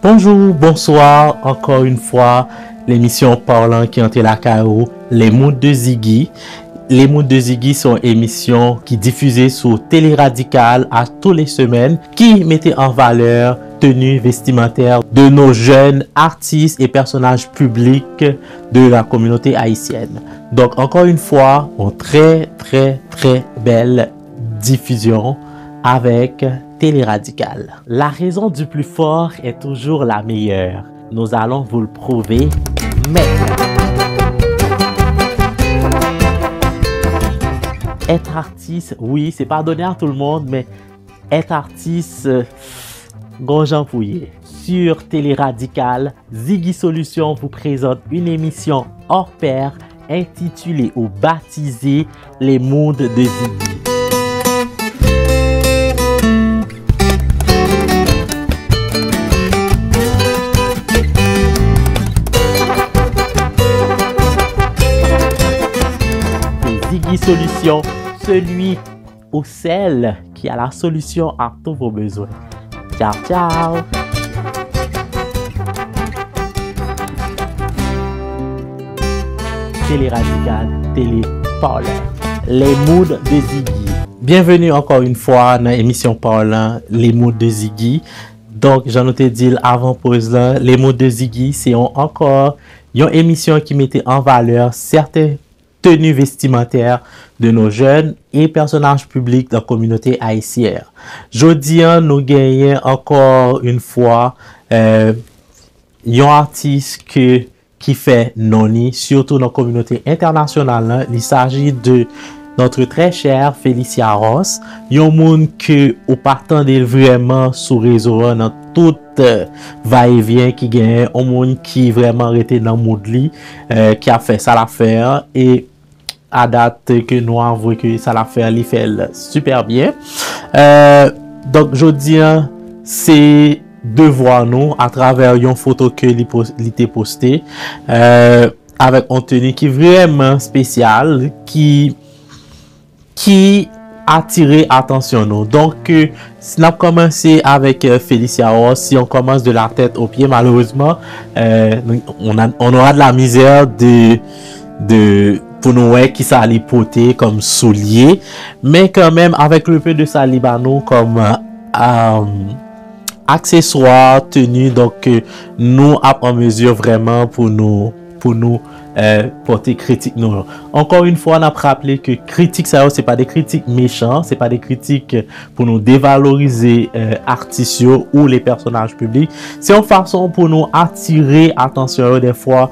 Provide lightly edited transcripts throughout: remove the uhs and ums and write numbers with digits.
Bonjour, bonsoir, encore une fois, l'émission parlant qui entre la KO, les moods de Ziggy. Les moods de Ziggy sont émissions qui diffusées sur Télé Radical à toutes les semaines, qui mettaient en valeur tenues vestimentaires de nos jeunes artistes et personnages publics de la communauté haïtienne. Donc encore une fois, une très belle diffusion avec Télé Radical. La raison du plus fort est toujours la meilleure. Nous allons vous le prouver maintenant. Être artiste, oui, c'est pas donné à tout le monde, mais être artiste, gonjan pouillé. Sur Télé Radical, Ziggy Solutions vous présente une émission hors pair intitulée ou baptisée Les moods de Ziggy. Ziggy Solutions, celui ou celle qui a la solution à tous vos besoins. Ciao, ciao! Télé Radical, Télé Parlant. Les moods de Ziggy. Bienvenue encore une fois dans l'émission Parlant, les moods de Ziggy. Donc, j'en ai dit avant pause là, les moods de Ziggy, c'est encore une émission qui mettait en valeur certaines tenues vestimentaires de nos jeunes et personnages publics de la communauté haïtienne. Jodi, nous gagnons encore une fois un artiste qui fait noni, surtout dans la communauté internationale. Il s'agit de notre très cher Félicia Ross, un monde que au partant de vraiment sous réseau dans tout va-et-vient qui gagne, un monde qui vraiment était dans le mood qui a fait ça l'affaire et à date que nous avons que ça l'affaire il fait super bien. Donc je dis c'est de voir nous à travers une photo que il posté avec un tenue qui est vraiment spécial qui attiré attention nous. Donc si on a commencé avec Félicia Ross, si on commence de la tête aux pieds, malheureusement on aura de la misère pour nous qui ça allait porter comme soulier, mais quand même avec le peu de salibano comme accessoire tenue, donc nous en mesure vraiment pour nous porter critique nous. Encore une fois, on a rappelé que critique ça c'est pas des critiques méchants, c'est pas des critiques pour nous dévaloriser artistes ou les personnages publics, c'est une façon pour nous attirer attention des fois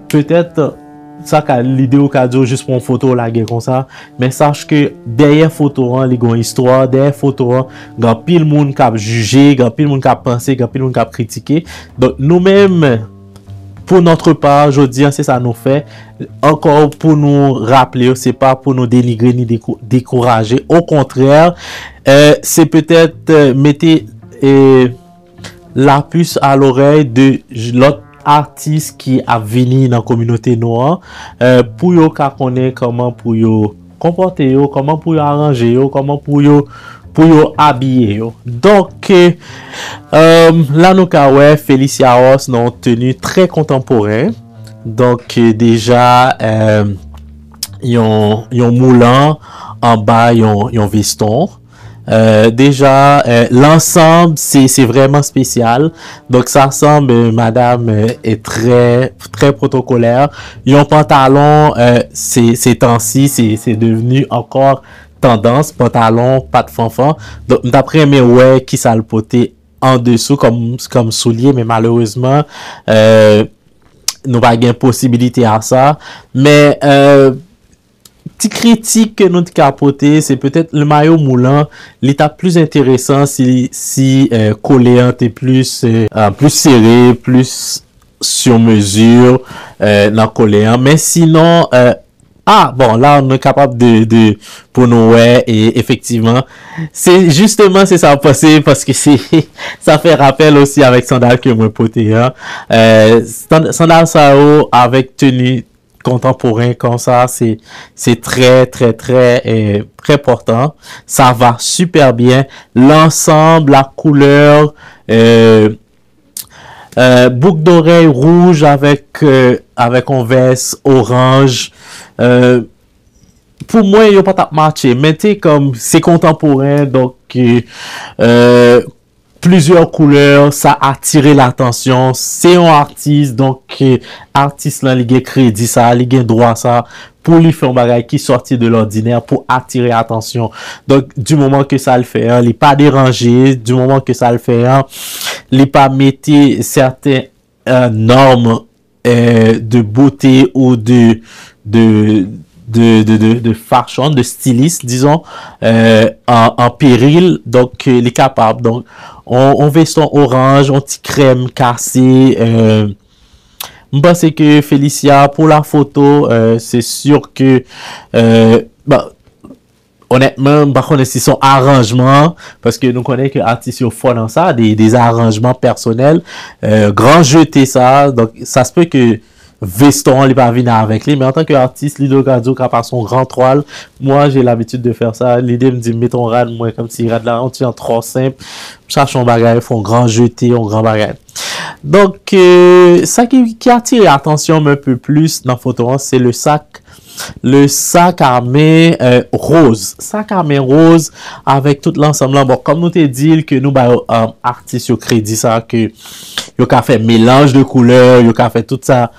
peut-être ça l'idée au cas juste pour une photo la guerre comme ça, mais sache que derrière photo il y a une histoire, derrière photo il y a pile monde qui a jugé, il y a pile monde qui a pensé, il y a pile monde qui a critiqué. Donc nous-mêmes pour notre part, je dis c'est ça nous fait encore pour nous rappeler, c'est pas pour nous dénigrer ni décourager, au contraire c'est peut-être mettre la puce à l'oreille de l'autre artistes qui a venu dans la communauté noire pour yo connaître comment pour yo comporter, comment pour yo arranger, comment pour yo habiller. Donc là nous avons Félicia Ross dans une tenue très contemporaine. Donc déjà yon moulant en bas yon veston. Déjà l'ensemble c'est vraiment spécial, donc ça semble madame est très protocolaire. Un pantalon ces temps-ci c'est devenu encore tendance, pantalon pas de fanfan, donc d'après mes ouais qui ça le porter en dessous comme soulier, mais malheureusement nous pas gain possibilité à ça, mais petite critique que nous capoté, c'est peut-être le maillot moulant, l'état plus intéressant si colléant est plus serré, plus sur mesure dans colléant, mais sinon bon là on est capable de pour nous et effectivement c'est justement c'est ça passé parce que ça fait rappel aussi avec sandal que moi porté sandal ça avec tenue contemporain comme ça, c'est très important. Ça va super bien. L'ensemble, la couleur, Boucle d'oreille rouge avec un veste orange. Pour moi, il n'y a pas de matché. Mais tu sais, comme c'est contemporain, donc plusieurs couleurs, ça a attiré l'attention. C'est un artiste, donc artiste là, il a crédit ça, il a droit ça pour lui faire un bagage qui sortit de l'ordinaire pour attirer l'attention. Donc, du moment que ça le fait, il n'est pas dérangé. Du moment que ça le fait, il n'est pas mettre certaines normes de beauté ou de fashion, de styliste, disons, en péril. Donc, il est capable. Donc, on veston orange, on petit crème cassé. Je pense que Félicia, pour la photo, c'est sûr que, honnêtement, par contre, c'est son arrangement, parce que nous connaissons que l'artiste font dans ça, des arrangements personnels, grand jeté ça, donc ça se peut que veston, il va venir avec lui, mais en tant qu'artiste, Lido Gadio, qui a pas son grand toile, moi, j'ai l'habitude de faire ça. L'idée me dit, mets ton rad, moi, comme si rad là, on tient trop simple, cherche un bagage, font grand jeté, un grand bagage. Donc, ça qui attire l'attention un peu plus dans la photo, c'est le sac à main rose. Sac à main rose avec tout l'ensemble. Bon, comme nous t'ai dit que nous, artistes, au crédit, ça, que yo ka fait mélange de couleurs, yo ka fait tout ça,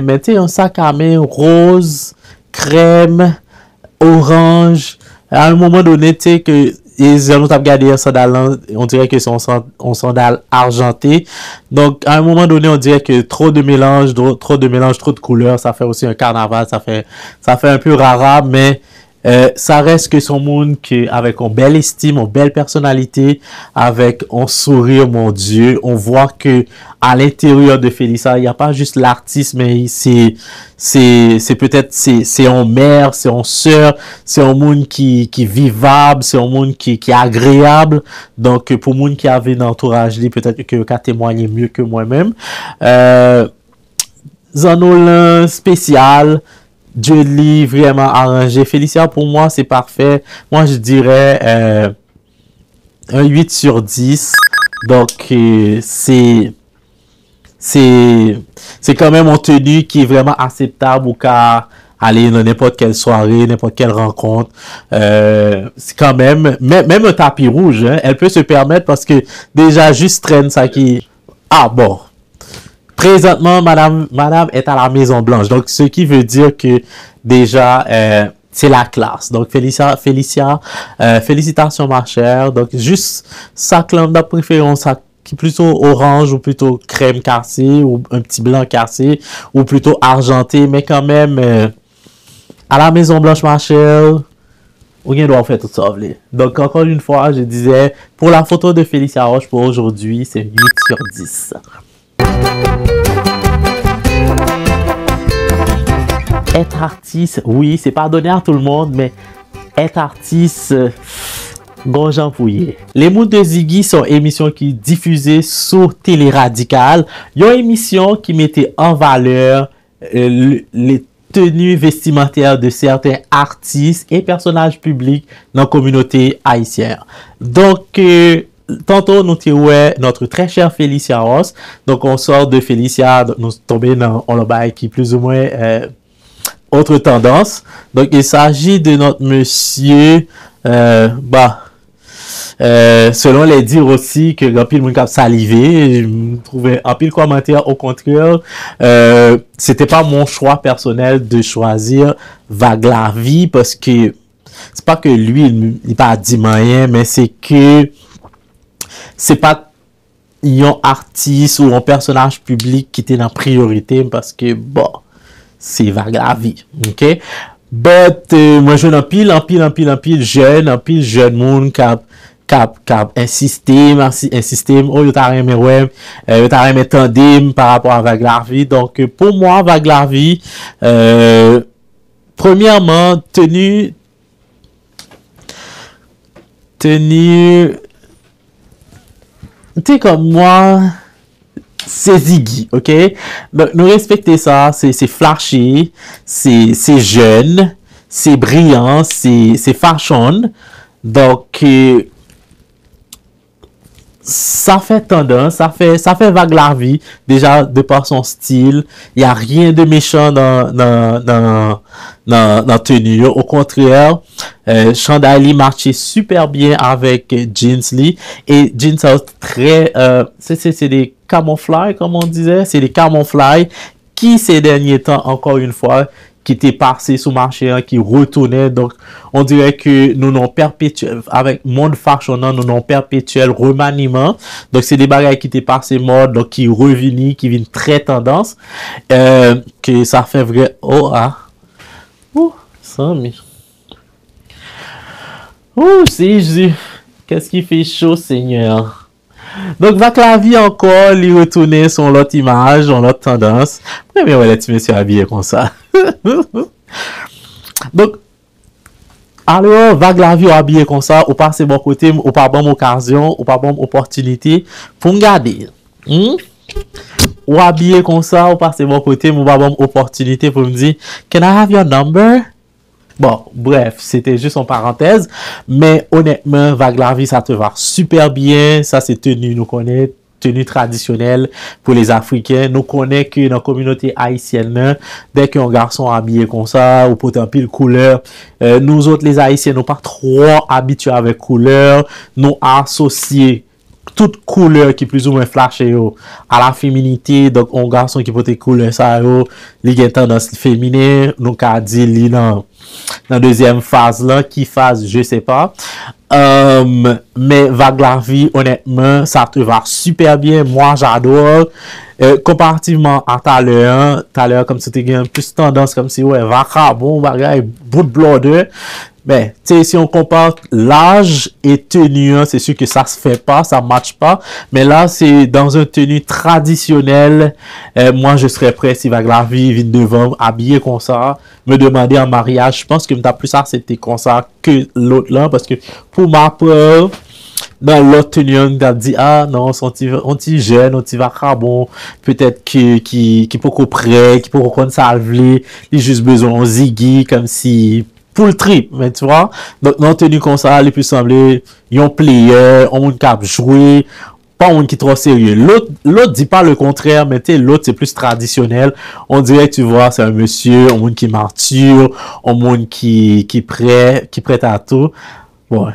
mais tu sais, un sac à main rose, crème, orange, à un moment donné, tu sais, que ils ont regardé un sandal, on dirait que c'est un sandal argenté. Donc, à un moment donné, on dirait que trop de mélange, trop de couleurs, ça fait aussi un carnaval, ça fait un peu rara, mais ça reste que son monde qui avec une belle estime, une belle personnalité, avec un sourire, mon Dieu, on voit que à l'intérieur de Félicia, il n'y a pas juste l'artiste, mais c'est peut-être c'est en mère, c'est en sœur, c'est un monde qui vivable, c'est un monde qui est agréable. Donc pour monde qui avait un entourage, peut-être que qu'à témoigner mieux que moi-même. Zanolin spécial. Dieu lit vraiment arrangé. Félicia, pour moi, c'est parfait. Moi, je dirais un 8 sur 10. Donc, c'est quand même une tenue qui est vraiment acceptable ou qu'à aller dans n'importe quelle soirée, n'importe quelle rencontre. C'est quand même un tapis rouge, hein, elle peut se permettre parce que déjà, juste traîne ça qui... Ah bon. Présentement, madame est à la Maison Blanche. Donc, ce qui veut dire que déjà, c'est la classe. Donc, félicitations, ma chère. Donc, juste ça, de préférence, ça qui est plutôt orange ou plutôt crème cassée ou un petit blanc cassé ou plutôt argenté. Mais quand même, à la Maison Blanche, ma chère, on doit faire tout ça. Donc, encore une fois, je disais, pour la photo de Félicia Roche pour aujourd'hui, c'est 8 sur 10. Être artiste, oui, c'est pas donné à tout le monde, mais être artiste, gonjan pouillé. Les mots de Ziggy sont émissions qui diffusées sur Télé Radical. Il y a une émission qui mettait en valeur les tenues vestimentaires de certains artistes et personnages publics dans la communauté haïtienne. Donc, tantôt, nous avons notre très chère Félicia Ross. Donc, on sort de Félicia, nous tombons dans un bail qui plus ou moins autre tendance. Donc, il s'agit de notre monsieur, selon les dires aussi, que Gampil Moun Kap salivé, je trouvais un pile commentaire au contraire. C'était pas mon choix personnel de choisir Vaglavi parce que c'est pas que lui, il pas dit rien, mais c'est que c'est pas un artiste ou un personnage public qui était dans la priorité parce que, bon, c'est Vaglavi, ok? But, moi, je un pile jeune monde cap insister, oh, yo t'a aimé tandem par rapport à Vaglavi. Donc, pour moi, Vaglavi, premièrement, tenue, tu sais, comme moi, c'est Ziggy, ok? Donc, nous respecter ça, c'est flashy, c'est jeune, c'est brillant, c'est fashion. Donc, ça fait tendance, ça fait vague la vie, déjà de par son style. Il n'y a rien de méchant dans tenue. Au contraire, chandail li marchait super bien avec jeans li. Et jeans très, c'est des camouflages, comme on disait, c'est des camouflages qui ces derniers temps, encore une fois, qui était passé sous marché, hein, qui retournait. Donc, on dirait que nous n'avons perpétuel, avec monde fashionant, nous n'avons perpétuel remaniement. Donc, c'est des bagages qui étaient passés mode, donc qui revenus, qui viennent très tendance. Que ça fait vrai. Oh, ah. Ouh, ça, mais. Ouh, c'est Jésus. Qu'est-ce qui fait chaud, Seigneur? Donc, Vaclavi encore, lui retourner son l'autre image, son l'autre tendance. Mais ouais, les petits messieurs habillés comme ça. Donc, alors, Vaclavi habillé comme ça, ou pas c'est bon côté, ou pas bonne occasion, ou pas bonne opportunité pour me garder. Ou habillé comme ça, ou pas c'est bon côté, ou pas bonne opportunité pour me dire, can I have your number? Bon, bref, c'était juste en parenthèse. Mais honnêtement, Vaclavi, ça te va super bien. Ça, c'est tenue, nous connaît, tenue traditionnelle pour les Africains. Nous connaît que dans la communauté haïtienne, dès qu'un garçon habillé comme ça, ou pourtant pile couleur, nous autres, les Haïtiens, nous pas trop habitués avec couleur. Nous associés toute couleur qui plus ou moins flash à la féminité. Donc, un garçon qui porte couleur ça, il a tendance féminin. Nous, qu'a dit, li dans deuxième phase là, qui phase, je sais pas. Mais Vaclavi, honnêtement, ça te va super bien. Moi, j'adore. Comparativement à tout à l'heure, comme c'était un plus tendance, comme si, ouais, Vacra, bon, bagay, bout de blood. Mais, tu sais, si on compare l'âge et tenue, c'est sûr que ça se fait pas, ça match pas. Mais là, c'est dans une tenue traditionnelle. Moi, je serais prêt si Vaclavi vient devant, habillé comme ça, me demander en mariage. Je pense que m'as plus accepté comme ça que l'autre là, parce que pour ma part, dans l'autre tenue, on a dit, ah non, on t'y jeune, on t'y va bon, peut-être qui peut qu'on prêt, qui peut qu'on salve, il a juste besoin de ziggy, comme si, pour le trip, mais tu vois, donc, dans tenue comme ça, il peut sembler, yon player, on moun cap jouer, pas un monde qui est trop sérieux. L'autre dit pas le contraire, mais tu sais, l'autre c'est plus traditionnel. On dirait que tu vois, c'est un monsieur, un monde qui mature, un monde qui prête à tout. Bon.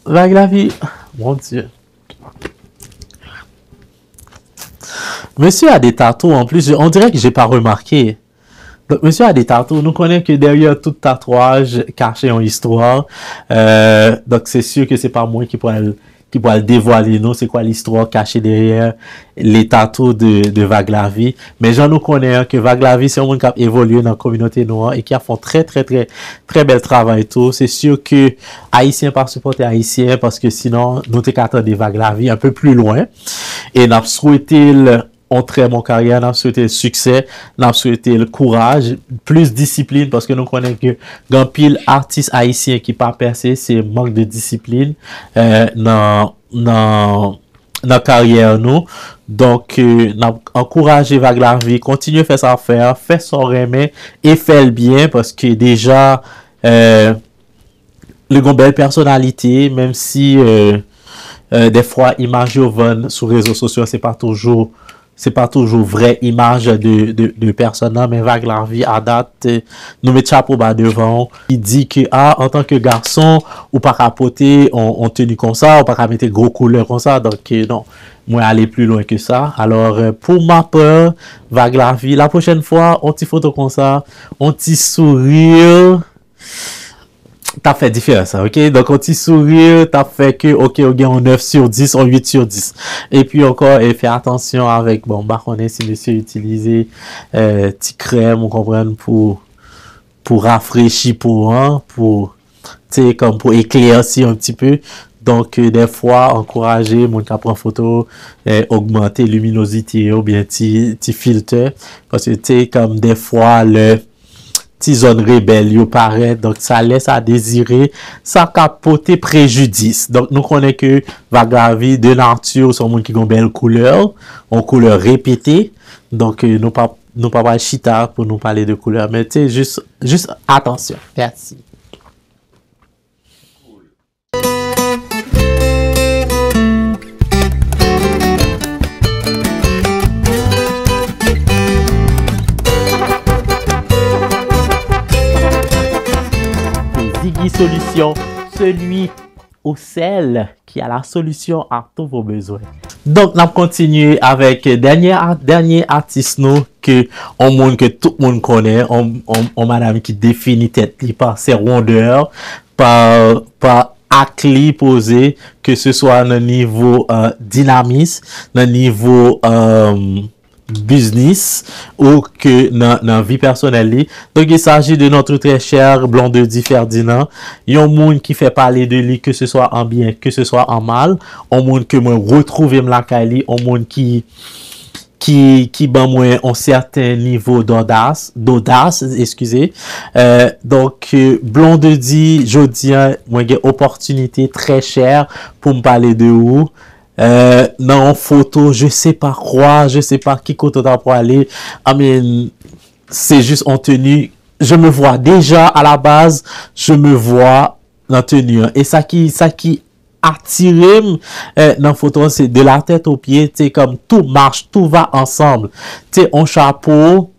Vaclavi, mon Dieu. Monsieur a des tatous en plus, on dirait que j'ai pas remarqué. Donc, monsieur a des tatous. Nous connaissons que derrière tout tatouage caché en histoire. Donc, c'est sûr que c'est pas moi qui pourrais le dévoiler, nous, c'est quoi l'histoire cachée derrière les tatous de Vaclavi. Mais j'en nous connais que Vaclavi, c'est un monde qui a évolué dans la communauté noire et qui a fait très bel travail tout. C'est sûr que Haïtiens pas supporter Haïtiens parce que sinon, nous t'attendons des Vaclavi un peu plus loin. Et nous avons souhaité en très bon carrière, nous avons souhaité le succès, nous avons souhaité le courage, plus discipline, parce que nous connaissons que dans pile artiste haïtien qui pas percé, c'est manque de discipline dans carrière nous. Donc, nous encouragé Vaclavi, continue à faire sa affaire, faire son remède et faire le bien, parce que déjà, le gon belle personnalité, même si des fois, image van sur les réseaux sociaux, c'est pas toujours vraie image de personne, mais Vaclavi à date, nous met chapeau bas devant. Il dit que, en tant que garçon, ou pas capoter, on tenue comme ça, ou pas mettre gros couleurs comme ça, donc non, moi aller plus loin que ça. Alors, pour ma part, Vaclavi, la prochaine fois, on t'y photo comme ça, on t'y sourire. T'as fait différence, ok? Donc, on t'y sourire, t'as fait que, ok, on gagne en 9 sur 10, en 8 sur 10. Et puis encore, et fait attention avec, bon, bah, on est si monsieur utilisé, petit crème, on comprend, pour rafraîchir pour, tu sais, comme pour éclaircir un petit peu. Donc, des fois, encourager, mon qui prend photo, augmenter luminosité, ou bien petit filtre. Parce que, tu sais, comme des fois, petite zone rebelle, yo paraît, donc ça laisse à désirer, ça capoter préjudice. Donc, nous connaissons que Vaclavi de nature, sont monde qui ont belle couleur, en couleur répétée. Donc, nous pas chita pour nous parler de couleur, mais tu sais, juste attention. Merci. solution, celui ou celle qui a la solution à tous vos besoins. Donc, on continue avec dernier artiste nous que tout le monde connaît, on madame qui définit tête par ses rondeurs, par acte posé, que ce soit dans le niveau dynamisme, dans le niveau business ou que dans la vie personnelle. Donc, il s'agit de notre très cher Blondedi Ferdinand. Il y a un monde qui fait parler de lui, que ce soit en bien, que ce soit en mal. Un monde que moi retrouve la Kali, un monde qui ban moi un certain niveau d'audace, excusez. Donc, Blondedi, jodi, moi j'ai opportunité très chère pour me parler de vous. Dans photo, je sais pas quoi, je sais pas qui côté pour aller. I mean, c'est juste en tenue. Je me vois déjà à la base, je me vois en tenue. Et ça qui attire dans photo, c'est de la tête aux pieds, tu sais, comme tout marche, tout va ensemble. Tu sais, en chapeau,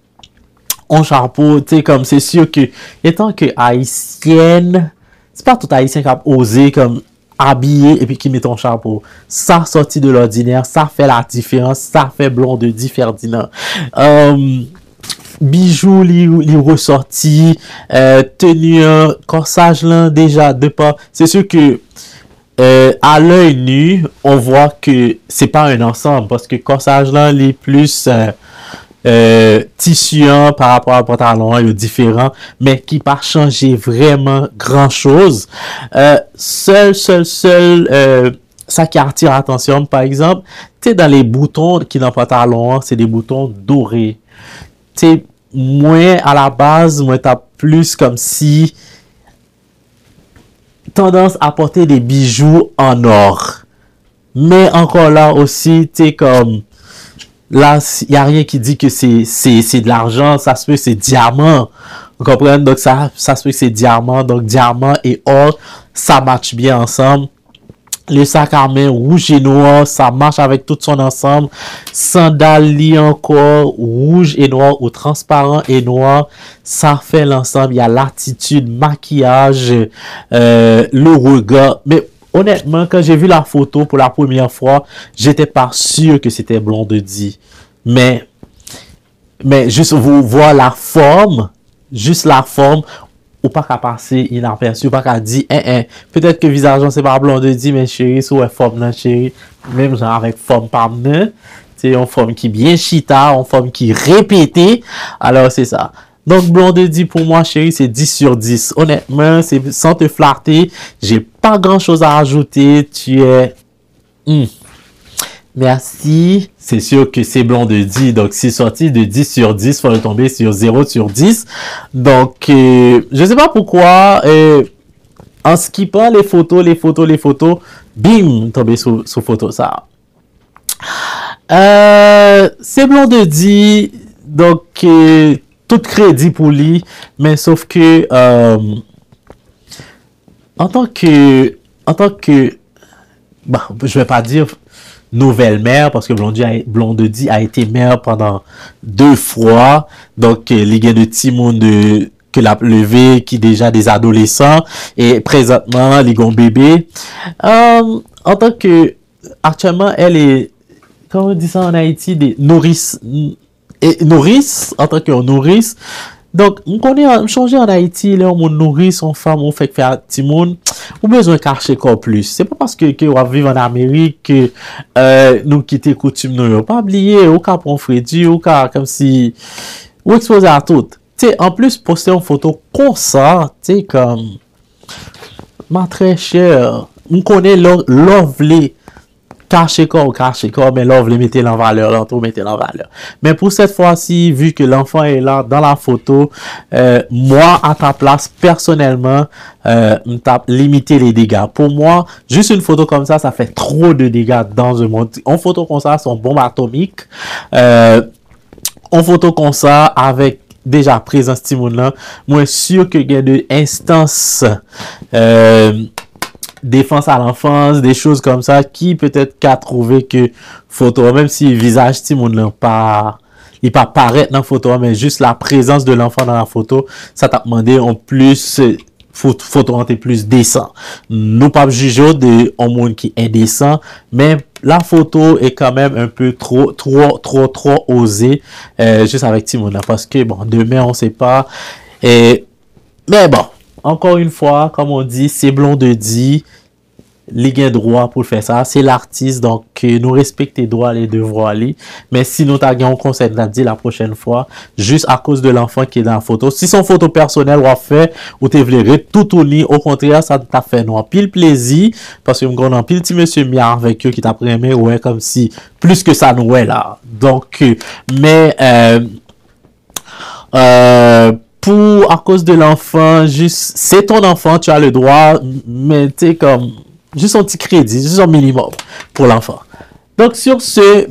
tu sais, comme c'est sûr que, étant que haïtienne, c'est pas tout haïtien qui a osé comme habillé et puis qui met ton chapeau. Ça sorti de l'ordinaire, ça fait la différence, ça fait Blondedi Ferdinand. Bijoux li ressorti, tenue, corsage là, déjà, de pas, c'est sûr que à l'œil nu, on voit que c'est pas un ensemble parce que corsage là, les plus tissuant par rapport à pantalon, il est différent, mais qui pas changé vraiment grand chose. Seul, ça qui attire l'attention, par exemple, tu sais, dans les boutons qui dans pantalon, c'est des boutons dorés. Tu sais, moi, à la base, moi, t'as plus comme si tendance à porter des bijoux en or. Mais encore là aussi, tu sais, comme là, il n'y a rien qui dit que c'est de l'argent, ça se peut que c'est diamant. Vous comprenez? Donc, ça se peut que c'est diamant. Donc, diamant et or, ça match bien ensemble. Le sac à main rouge et noir, ça marche avec tout son ensemble. Sandales encore, rouge et noir ou transparent et noir. Ça fait l'ensemble. Il y a l'attitude, maquillage, le regard. Mais honnêtement, quand j'ai vu la photo pour la première fois, j'étais pas sûr que c'était Blondedi. Mais juste vous voir la forme, ou pas qu'à passer inaperçu, ou pas qu'à dire, peut-être que visage, c'est pas Blondedi, mais chérie, c'est forme, là, chérie. Même genre avec forme pas mener, c'est une forme qui bien chita, une forme qui répétée. Alors, c'est ça. Donc, Blondedi, pour moi, chérie, c'est 10 sur 10. Honnêtement, c'est sans te flatter. J'ai pas grand chose à ajouter. Tu es... Merci. C'est sûr que c'est Blondedi. Donc, c'est sorti de 10 sur 10. Il faut tomber sur 0 sur 10. Donc, je sais pas pourquoi. En skippant les photos, bim, tomber sur photo ça. C'est Blondedi. Donc, tout crédit pour lui. Mais sauf que, en tant que, bah, je vais pas dire nouvelle mère, parce que Blondedi a été mère pendant 2 fois. Donc, les gars de Timon que l'a levé, qui déjà des adolescents, et présentement, les gars bébés. En tant que, actuellement, elle est, comment on dit ça en Haïti, des nourrices, en tant que nourrice. Donc, on connaît, changer en Haïti, là, on nourrit son femme, on fait faire petit monde, ou besoin de cacher encore plus. C'est pas parce que on vit en Amérique que nous quitter coutume nous pas oublier, au cas pour Freddy, au cas comme si ou exposer à tout. Tu sais, en plus poster une photo comme ça, tu sais, comme ma très chère, on connaît lovely. Caché corps, mais là, vous les mettez en valeur, là, tout mettez en valeur. Mais pour cette fois-ci, vu que l'enfant est là, dans la photo, moi, à ta place, personnellement, limiter les dégâts. Pour moi, juste une photo comme ça fait trop de dégâts dans un monde. Une photo comme ça, c'est une bombe atomique. Une photo comme ça, avec déjà présent ce monde-là, moi, sûr que il y a de instances, défense à l'enfance, des choses comme ça, qui peut-être qu'a trouvé que photo, même si le visage si mon n'a pas, il pas paraître dans la photo, mais juste la présence de l'enfant dans la photo, ça t'a demandé en plus photo an te plus décent. Nous pas juger de un monde qui est indécent, mais la photo est quand même un peu trop osée, juste avec Timona, parce que bon, demain on sait pas. Mais bon, encore une fois, comme on dit, c'est Blonde dit, les gains droit pour faire ça, c'est l'artiste, donc nous respectons les droits, les devoirs, mais si nous t'avons un conseil à dire la prochaine fois, juste à cause de l'enfant qui est dans la photo, si son photo personnelle ou fait, ou te vlerez tout au lit, au contraire, ça t'a fait nous pile plaisir, parce que m'gon en pile petit monsieur miard avec eux qui t'a pris ouais, comme si, plus que ça nous est là. Donc, mais, à cause de l'enfant, juste, c'est ton enfant, tu as le droit, mais tu sais, comme, juste un petit crédit, juste un minimum pour l'enfant. Donc, sur ce,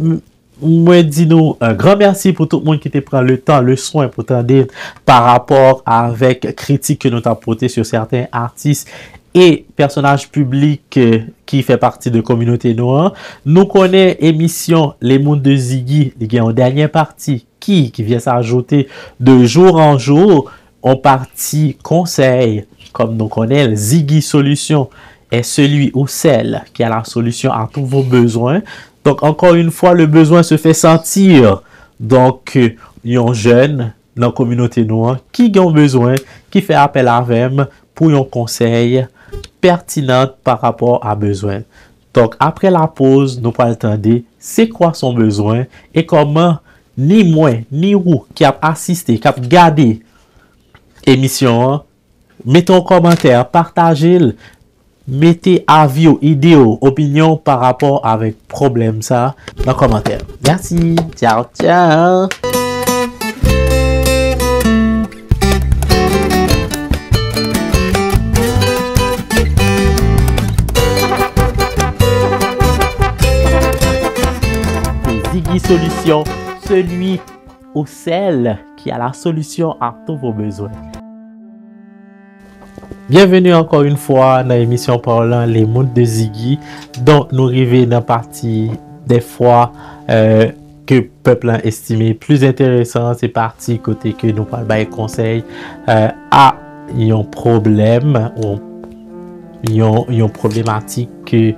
moi, dis-nous un grand merci pour tout le monde qui te prend le temps, le soin pour t'aider par rapport avec critiques que nous t'avons portées sur certains artistes et personnages publics qui fait partie de communauté noire. Nous connaissons émission Les Mondes de Ziggy, qui est en dernière partie, qui vient s'ajouter de jour en jour, en partie conseil, comme nous connaissons, Ziggy Solution est celui ou celle qui a la solution à tous vos besoins. Donc, encore une fois, le besoin se fait sentir. Donc, il y a un jeune dans la communauté noire qui a besoin, qui fait appel à VEM pour un conseil pertinent par rapport à besoin. Donc, après la pause, nous allons attendre c'est quoi son besoin et comment ni moi, ni vous qui a assisté, qui a regardé l'émission, mettez un commentaire, partagez-le. Mettez avis, idéaux, opinions par rapport avec problème ça dans les commentaires. Merci. Ciao, ciao. Ziggy Solution, celui ou celle qui a la solution à tous vos besoins. Bienvenue encore une fois dans l'émission parlant Les Mondes de Ziggy. Donc nous arrivons dans la partie des fois que peuple a estimé plus intéressant. C'est parti côté que nous parlons des conseils à un problème ou une problématique que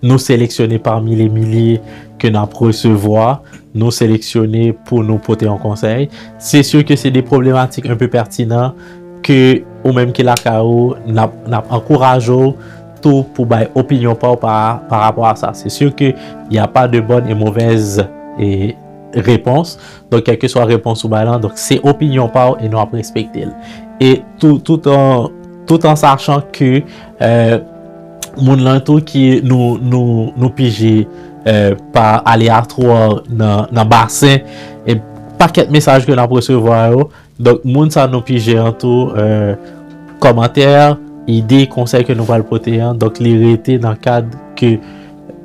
nous sélectionner parmi les milliers que nous recevoir, nous sélectionner pour nous porter en conseil. C'est sûr que c'est des problématiques un peu pertinentes que, ou même que la KO n'a encouragé tout pour bailler opinion par rapport à ça. C'est sûr qu'il n'y a pas de bonne et mauvaise réponse. Donc, quelle que soit la réponse ou baillant, donc c'est opinion par et nous avons respecté. Et tout en sachant que mon lanto qui nous pige par aléatoire dans le bassin et paquet de messages que nous avons recevoir. Donc, moun ça nous pige en tout commentaires, idées, conseils que nous allons porter. Donc, les rétés dans le cadre que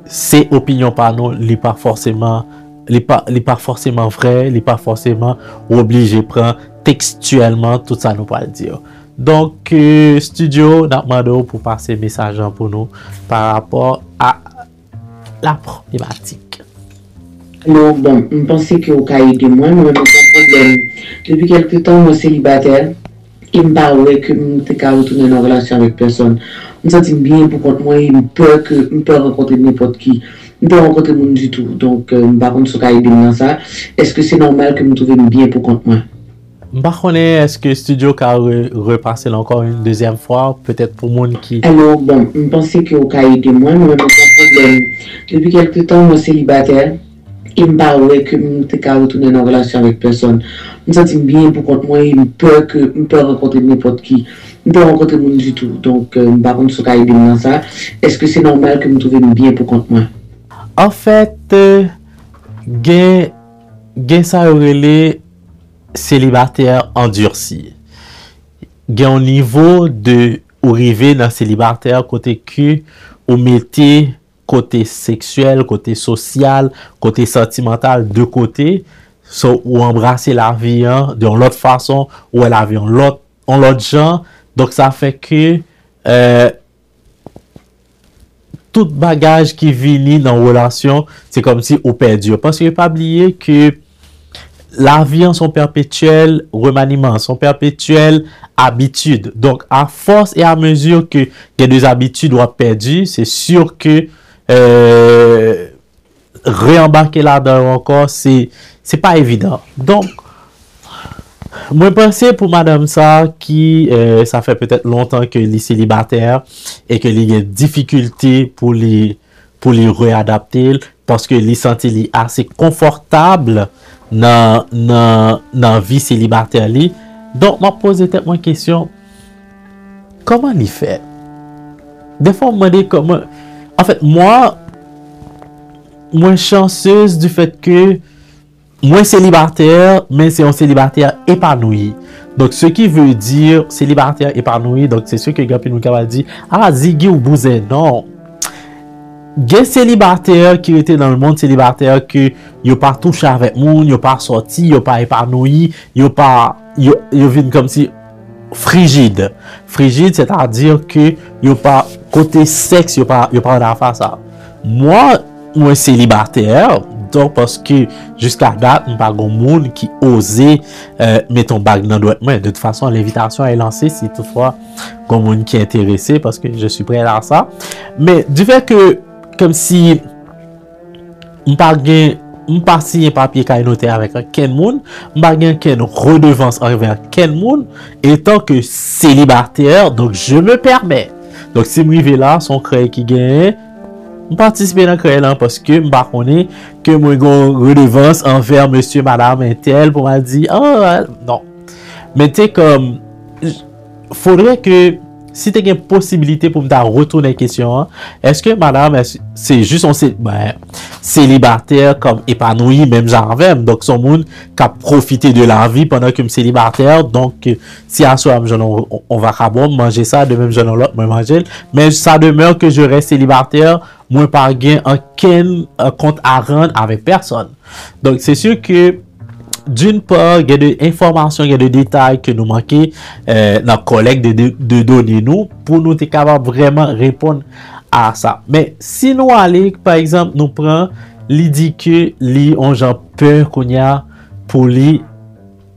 ces opinions par nous, n'est pas forcément vrai, n'est pas forcément obligé de prendre textuellement tout ça nous va le dire. Donc, studio, n'a demandé pour passer message pour nous par rapport à la problématique. Alors, bon, je pensais que au cas de moi, nous avons un problème. Depuis quelques temps, je suis célibataire. Il me parlait que je ne peux pas retourner en relation avec personne. Je me sens bien pour contre moi. Je peux rencontrer n'importe qui. Je peux rencontrer monde du tout. Donc, par contre, ce cas de moi, ça, est-ce que c'est normal que je me trouve bien pour contre moi? Est-ce que studio a repassé encore une deuxième fois, peut-être pour monde qui... Alors, bon, je pensais qu'au cas de moi, nous avons un problème. Depuis quelques temps, je suis célibataire. Il me parlait que je ne peux pas retourner en relation avec personne. Je me sens bien pour contre moi. Je peux rencontrer n'importe qui. Je peux rencontrer monde du tout. Donc, par contre, ce cas de moi, ça, est-ce que c'est normal que je me trouve bien pour contre moi? En fait, gen ça relé célibataire endurci. Gen au niveau de ou rive dans célibataire côté que ou mettez côté sexuel, côté social, côté sentimental de côté, ou embrasser la vie de l'autre façon ou la vie en l'autre genre. Donc ça fait que tout bagage qui vient dans la relation, c'est comme si on perdu. Parce que pas oublier que la vie en son perpétuel remaniement, son perpétuel habitude. Donc, à force et à mesure que il y a des habitudes doivent perdues, c'est sûr que réembarquer là-dedans encore, c'est pas évident. Donc, moi, pensais pour madame ça, qui, ça fait peut-être longtemps que les célibataires et que les a difficultés pour les réadapter parce que les sentent assez confortable dans vie célibataire li. Donc, m'a posé peut-être une question, comment il fait? Des fois, on me dit comment. En fait, moi chanceuse du fait que moi célibataire, mais c'est un célibataire épanoui. Donc, ce qui veut dire célibataire épanoui, donc c'est ce que Gapi nous a dit, ah, Ziggy ou Bouzé, non. Gen célibataire qui était dans le monde célibataire que yo pas touché avec moun, yo pas sorti, yo pas épanoui, yo vin comme si frigide. Frigide, c'est-à-dire que yo pas côté sexe, yo pas dans face ça. Moi célibataire, donc parce que jusqu'à date, pas grand monde qui osait mettre ton bague dans le doigt. De toute façon, l'invitation est lancée si toutefois grand monde qui est intéressé parce que je suis prêt à ça. Mais du fait que comme si m'pas signé papier kay noté avec ken moun, m'pas gen ken redevance envers ken moun, étant que célibataire, donc je me permets. Donc si m'rive là, son créé qui gagne, m'participer dans créé là parce que m'pas connaît que moi gon redevance envers monsieur madame un tel pour m'a dit non. Mais t'es comme faudrait que si tu as une possibilité pour me retourner la question, est-ce que madame, c'est juste un célibataire comme épanoui, même genre même, donc son monde qui a profité de la vie pendant que je suis célibataire, donc si à soi on va manger ça, de même genre l'autre, moi manger, mais ça demeure que je reste célibataire, moi pas gain un compte à rendre avec personne. Donc c'est sûr que d'une part, il y a des informations, il y a des détails que nous manquons dans la collecte de données nous pour nous être capable vraiment répondre à ça. Mais si nous allons, par exemple, nous prenons l'idée que les gens peur qu'on y a pour les.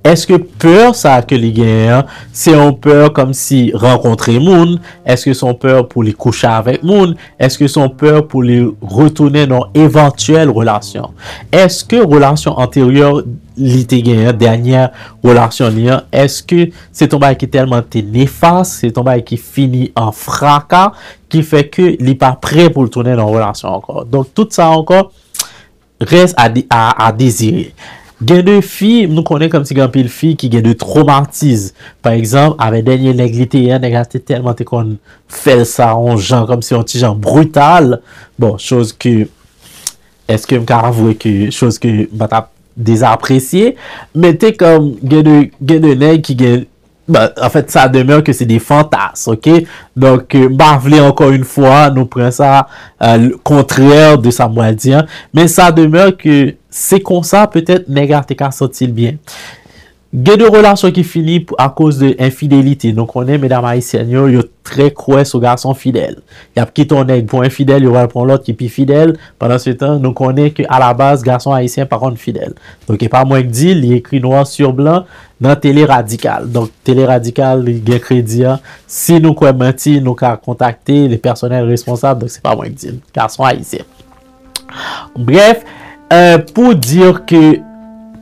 Est-ce que peur ça que les gagnants, c'est un peur comme si rencontrer moun? Est-ce que son peur pour les coucher avec moun? Est-ce que son peur pour les retourner dans éventuelle relation? Est-ce que relation antérieure l'été gagnant, dernière relation liant, est-ce que c'est ton bail qui est tellement néfaste, c'est ton bail qui finit en fracas, qui fait que il n'est pas prêt pour le tourner dans relation encore? Donc tout ça encore reste à désirer. Gen de filles, nous connaissons comme si il y a une fille qui a de traumatisme. Par exemple, avec dernier néglité, tellement qu'on fait ça en genre comme si on petit genre brutal. Bon, chose que est-ce que me avouer que chose que m'a désapprécié, mais t'es comme gen de nèg qui gen. En fait, ça demeure que c'est des fantasmes, ok? Donc, bavler encore une fois, nous prenons ça le contraire de sa moitié, mais ça demeure que c'est comme ça, peut-être, négatif qu'à sortir bien. Il y a des relations qui finissent à cause de infidélité. Donc, on est, mesdames haïtiennes, il y a très croix sur garçon fidèle. Il y a qui ton nègre pour infidèle, il va prendre l'autre qui est plus fidèle. Pendant ce temps, nous connaissons qu'à la base, garçon haïtien, par contre, fidèle. Donc, il n'y a pas moins que dit, il est écrit noir sur blanc dans Télé Radical. Donc, Télé Radical, il y a crédit. Si nous quoi menti, nous avons contacté les personnels responsables. Donc, c'est pas moins que dit, garçon haïtien. Bref, pour dire que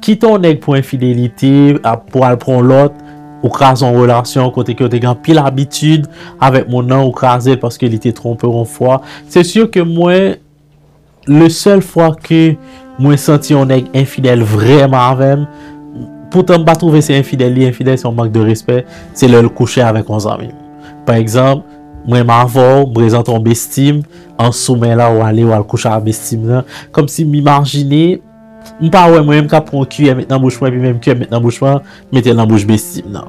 qui ton nèg pour infidélité, pour aller prendre l'autre, ou craser en relation, côté que tu as pile habitude avec mon nom, ou craser parce qu'il était trompé une fois. C'est sûr que moi, le seul fois que moi senti un nèg infidèle vraiment avec, pourtant je pas trouver c'est infidèle, c'est un manque de respect, c'est le coucher avec mes amis. Par exemple, moi m'avons présente un bestime, en sommet là, ou aller coucher avec bestime là, comme si m'imaginais. Pas ouais moi-même qu'à prendre cuillère mettre dans bouche puis même cuillère mettre dans bouche mettre dans bouche bestime non.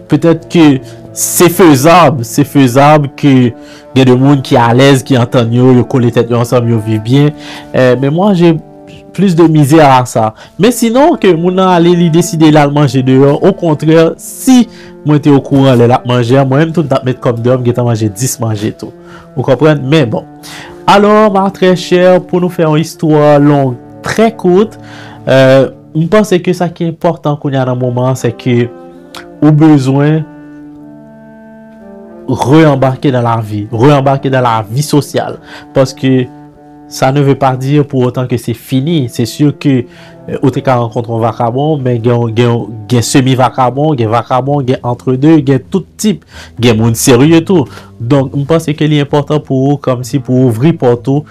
Peut-être que c'est faisable que il y a des monde qui à l'aise qui entendent yo coller tête ensemble yo vivent bien mais moi j'ai plus de misère à ça. Mais sinon que moun aller li décider là manger dehors, au contraire si moi était au courant là manger moi même tout mettre comme d'homme qui t'a manger 10 manger tout. Vous comprenez? Mais bon. Alors ma très chère, pour nous faire une histoire longue très courte, je pense que ça qui est important qu'on y a dans le moment, c'est que au besoin re-embarquer dans la vie sociale. Parce que ça ne veut pas dire pour autant que c'est fini. C'est sûr que au cas rencontre un vagabond, mais il y a semi-vagabond, il y a vagabond, il y a entre-deux, il y a tout type, il y a monde sérieux tout. Donc, je pense que c'est important pour vous, comme si pour ouvrir porto,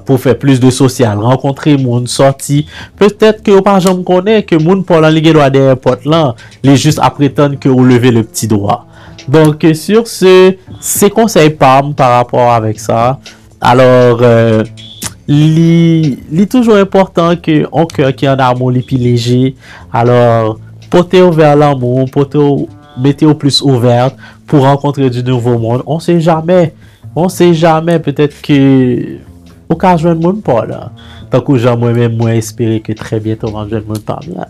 pour faire plus de social, rencontrer monde, sortir. Peut-être que par exemple connaît que monde pour la ligue doit derrière porte là, les juste à prétendre que vous levez le petit doigt. Donc, sur ce, c'est conseil par rapport avec ça. Alors, il est toujours important que un cœur qui est en amour, il plus léger. Alors, portez vers l'amour, mettez-vous plus ouverte pour rencontrer du nouveau monde. On sait jamais, peut-être que au cas de joindre monde pas là. Tant que moi-même, moi espérer que très bientôt on va joindre monde pas là.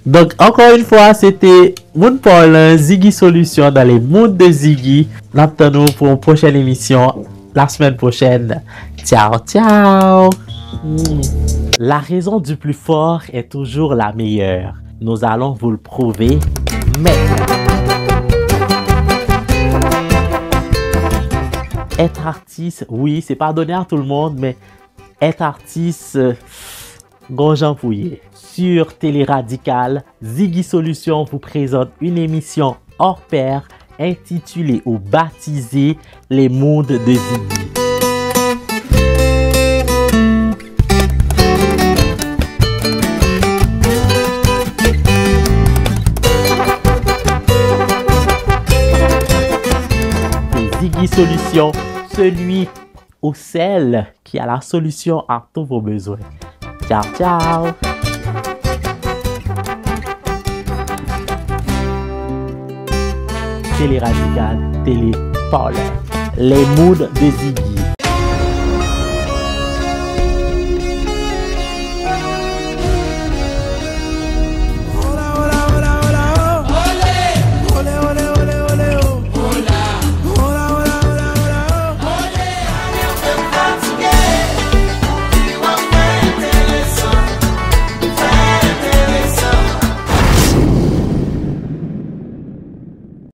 Donc, encore une fois, c'était Moun Paul, Ziggy Solution dans les mondes de Ziggy. Nous pour une prochaine émission la semaine prochaine. Ciao, ciao! La raison du plus fort est toujours la meilleure. Nous allons vous le prouver maintenant. Être artiste, oui, c'est pas donné à tout le monde, mais être artiste, Gonjan Pouillet. Sur Télé Radical, Ziggy Solution vous présente une émission hors pair intitulée ou baptisée Les mondes de Ziggy. C'est Ziggy Solution, celui ou celle qui a la solution à tous vos besoins. Ciao, ciao! Télé Radical, Télé Parler. Les moods de Ziggy.